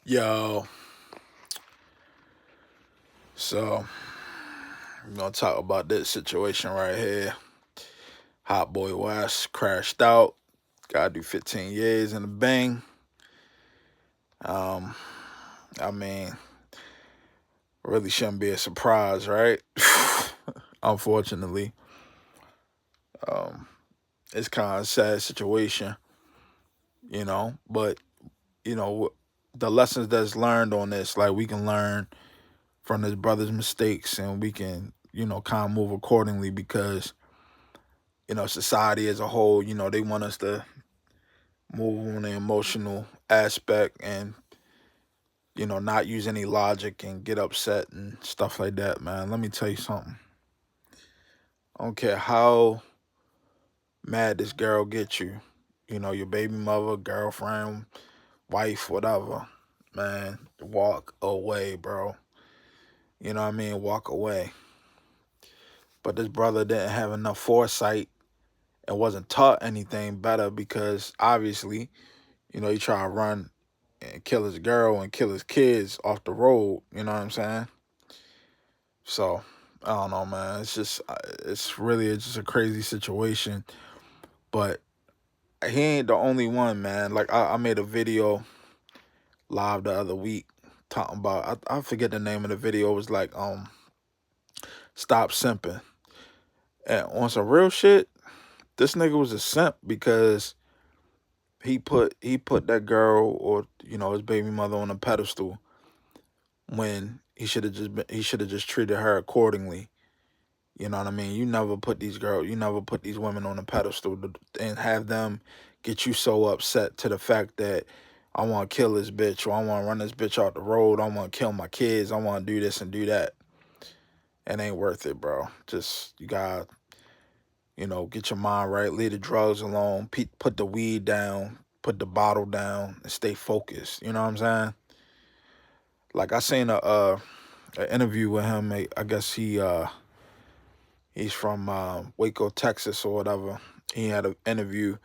Yo, so we're gonna talk about this situation right here. Hotboy Wes crashed out. Gotta do 15 years in the bang. Um, I mean, really shouldn't be a surprise, right? Unfortunately, um, it's kind of a sad situation, But you know, the lessons that's learned on this, like we can learn from his brother's mistakes, and we can, kind of move accordingly because society as a whole, they want us to move on the emotional aspect and, not use any logic and get upset and stuff like that, man. Let me tell you something. I don't care how mad this girl gets you, your baby mother, girlfriend, wife, whatever, man, walk away, bro. You know what I mean? Walk away. But this brother didn't have enough foresight and wasn't taught anything better because obviously, he tried to run and kill his girl and kill his kids off the road. You know what I'm saying? So I don't know, man. It's really just a crazy situation. But he ain't the only one, man. Like I made a video live the other week talking about. I forget the name of the video. It was like stop simping. And on some real shit, this nigga was a simp because he put that girl or his baby mother on a pedestal when he should have just treated her accordingly. You know what I mean? You never put these women on a pedestal and have them get you so upset to the fact that I want to kill this bitch or I want to run this bitch off the road. I want to kill my kids. I want to do this and do that. It ain't worth it, bro. Just you gotta, get your mind right. Leave the drugs alone. Put the weed down. Put the bottle down and stay focused. You know what I'm saying? Like I seen a interview with him. I guess he's from Waco, Texas, or whatever. He had an interview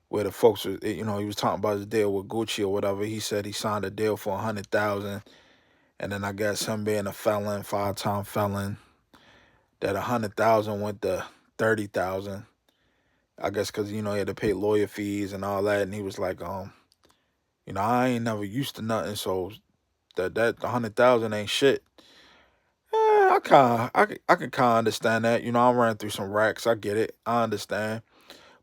where the folks, he was talking about his deal with Gucci or whatever. He said he signed a deal for 100,000, and then I guess him being a felon, 5-time felon, that 100,000 went to 30,000. I guess because he had to pay lawyer fees and all that, and he was like, I ain't never used to nothing, so that 100,000 ain't shit. I can kind of understand that. I'm running through some racks. I get it. I understand.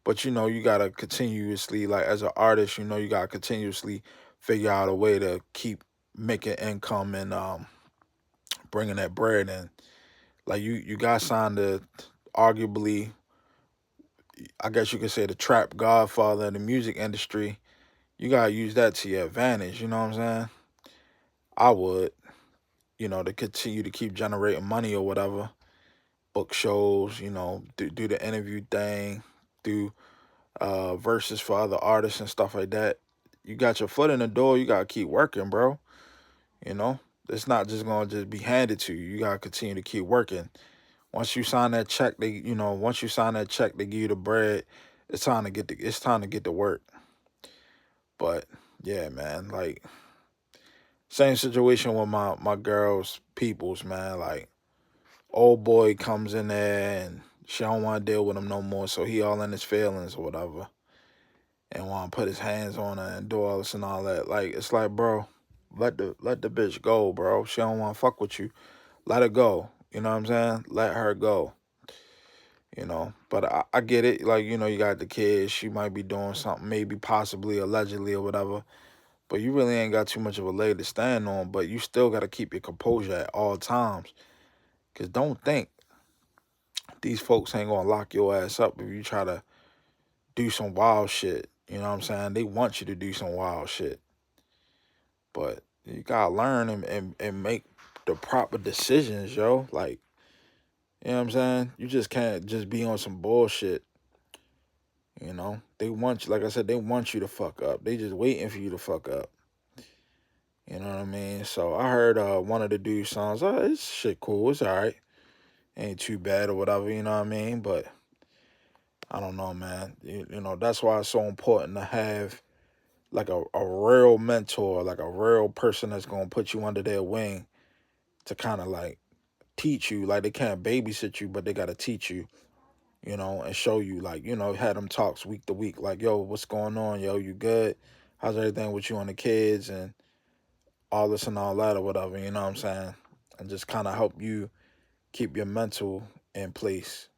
But you gotta continuously, like as an artist, you gotta continuously figure out a way to keep making income and bringing that bread in. Like you got signed to arguably, I guess you could say the trap godfather of the music industry. You gotta use that to your advantage. You know what I'm saying? I would, to continue to keep generating money or whatever. Book shows, do the interview thing, do verses for other artists and stuff like that. You got your foot in the door, you gotta keep working, bro. You know? It's not just gonna just be handed to you. You gotta continue to keep working. Once you sign that check, once you sign that check, they give you the bread. It's time to get to work. But yeah, man, like same situation with my girl's peoples, man. Like old boy comes in there and she don't want to deal with him no more, so he all in his feelings or whatever, and want to put his hands on her and do all this and all that. Like it's like, bro, let the bitch go, bro. She don't want to fuck with you. Let her go. You know what I'm saying? Let her go. But I get it. Like you got the kids. She might be doing something, maybe, possibly, allegedly, or whatever. But you really ain't got too much of a leg to stand on. But you still got to keep your composure at all times. Cause don't think these folks ain't gonna lock your ass up if you try to do some wild shit. You know what I'm saying? They want you to do some wild shit. But you gotta learn and make the proper decisions, yo. Like, you know what I'm saying? You just can't just be on some bullshit. They want you, like I said, they want you to fuck up. They just waiting for you to fuck up. You know what I mean? So I heard one of the dude's songs. Oh, it's shit cool. It's all right. Ain't too bad or whatever. You know what I mean? But I don't know, man. That's why it's so important to have like a real mentor, like a real person that's gonna put you under their wing to kind of like teach you. Like they can't babysit you, but they gotta teach you, and show you, like, had them talks week to week, like, yo, what's going on, yo, you good? How's everything with you and the kids and all this and all that or whatever, you know what I'm saying? And just kind of help you keep your mental in place.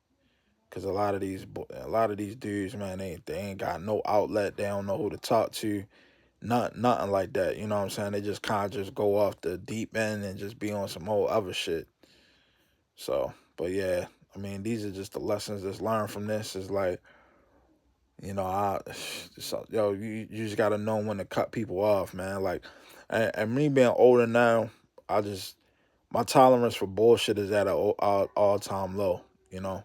Cause a lot of these dudes, man, they ain't got no outlet. They don't know who to talk to. Nothing like that. You know what I'm saying? They just kind of just go off the deep end and just be on some whole other shit. So, but yeah, I mean, these are just the lessons that's learned from this. Is like, yo, you just gotta know when to cut people off, man. Like, and me being older now, I just my tolerance for bullshit is at an all time low. You know,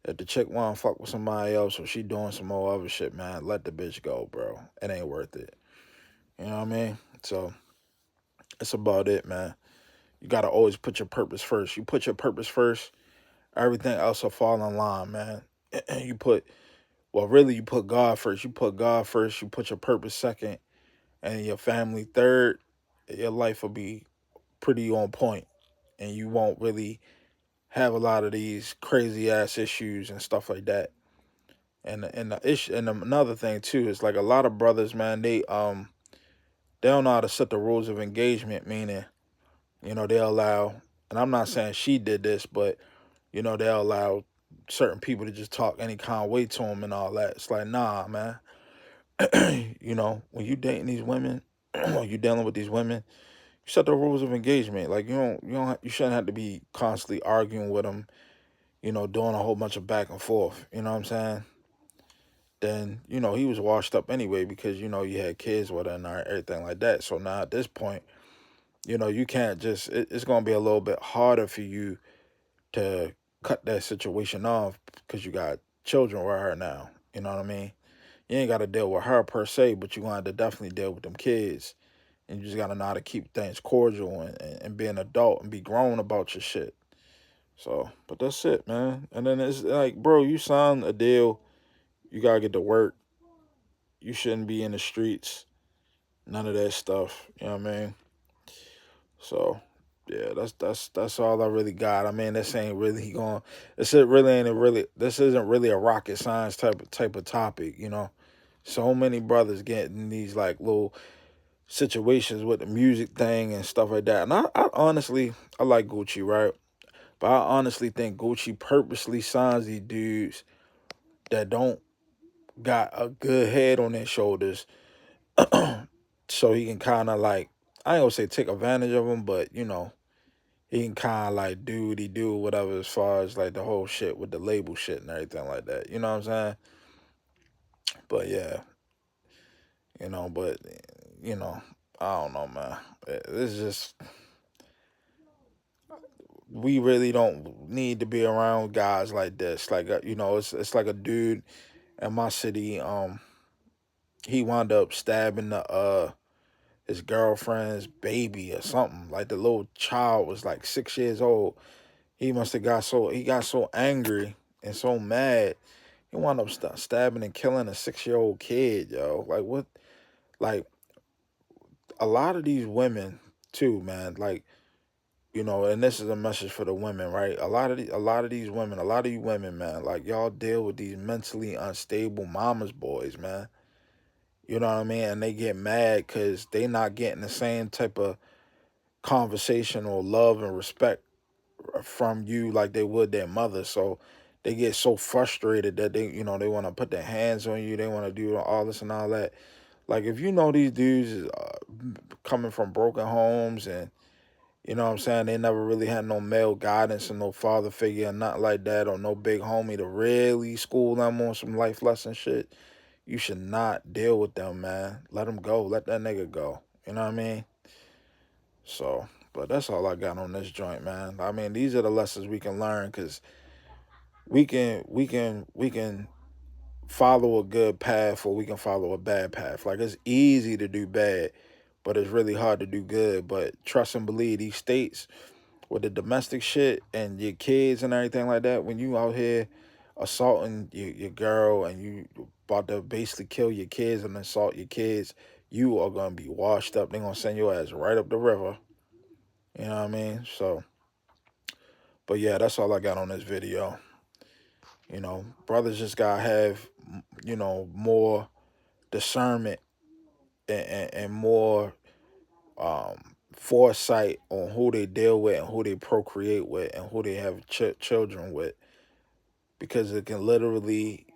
if the chick wanna fuck with somebody else or she doing some more other shit, man, let the bitch go, bro. It ain't worth it. You know what I mean? So that's about it, man. You gotta always put your purpose first. You put your purpose first, everything else will fall in line, man. you put really, you put God first. You put God first, you put your purpose second, and your family third, your life will be pretty on point. And you won't really have a lot of these crazy ass issues and stuff like that. And the issue, and another thing too is like a lot of brothers, man, they don't know how to set the rules of engagement, meaning, they allow, and I'm not saying she did this, but they allow certain people to just talk any kind of way to them and all that. It's like, nah, man. When you dating these women, when you dealing with these women, you set the rules of engagement. Like you shouldn't have to be constantly arguing with them. Doing a whole bunch of back and forth. You know what I'm saying? Then he was washed up anyway because you had kids with her and everything like that. So now at this point, you can't just. It's gonna be a little bit harder for you to cut that situation off because you got children with her now. You know what I mean? You ain't got to deal with her per se, but you gonna have to definitely deal with them kids. And you just gotta know how to keep things cordial and be an adult and be grown about your shit. So, but that's it, man. And then it's like, bro, you signed a deal, you gotta get to work. You shouldn't be in the streets. None of that stuff. You know what I mean? So, yeah, that's all I really got. I mean, this ain't really going. This isn't really a rocket science type of topic. So many brothers getting these like little situations with the music thing and stuff like that. And I honestly, I like Gucci, right? But I honestly think Gucci purposely signs these dudes that don't got a good head on their shoulders, so he can kind of like, I ain't gonna say take advantage of them, but he can kind of like do what he do, whatever, as far as like the whole shit with the label shit and everything like that. You know what I'm saying? But yeah, but you know, I don't know, man. It's just we really don't need to be around guys like this. Like it's like a dude in my city. He wound up stabbing the his girlfriend's baby or something. Like the little child was like 6 years old. He got so angry and so mad. He wound up stabbing and killing a 6-year-old kid, yo. Like what? Like a lot of these women too, man. Like and this is a message for the women, right? A lot of these women, a lot of you women, man. Like y'all deal with these mentally unstable mama's boys, man. You know what I mean? And they get mad because they not getting the same type of conversation or love and respect from you like they would their mother. So they get so frustrated that they want to put their hands on you. They want to do all this and all that. Like if these dudes is coming from broken homes and what I'm saying, they never really had no male guidance and no father figure and nothing like that, or no big homie to really school them on some life lesson shit. You should not deal with them, man. Let them go. Let that nigga go. You know what I mean? So, but that's all I got on this joint, man. I mean, these are the lessons we can learn because we can follow a good path or we can follow a bad path. Like it's easy to do bad, but it's really hard to do good. But trust and believe, these states with the domestic shit and your kids and everything like that, when you out here assaulting your girl and you about to basically kill your kids and assault your kids, you are gonna be washed up. They're gonna send your ass right up the river. You know what I mean? So, but yeah, that's all I got on this video. Brothers just gotta have, more discernment and more foresight on who they deal with and who they procreate with and who they have children with, because it can literally,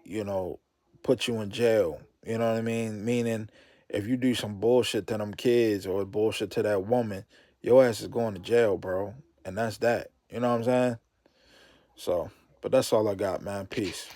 put you in jail. You know what I mean? Meaning, if you do some bullshit to them kids or bullshit to that woman, your ass is going to jail, bro. And that's that. You know what I'm saying? So, but that's all I got, man. Peace.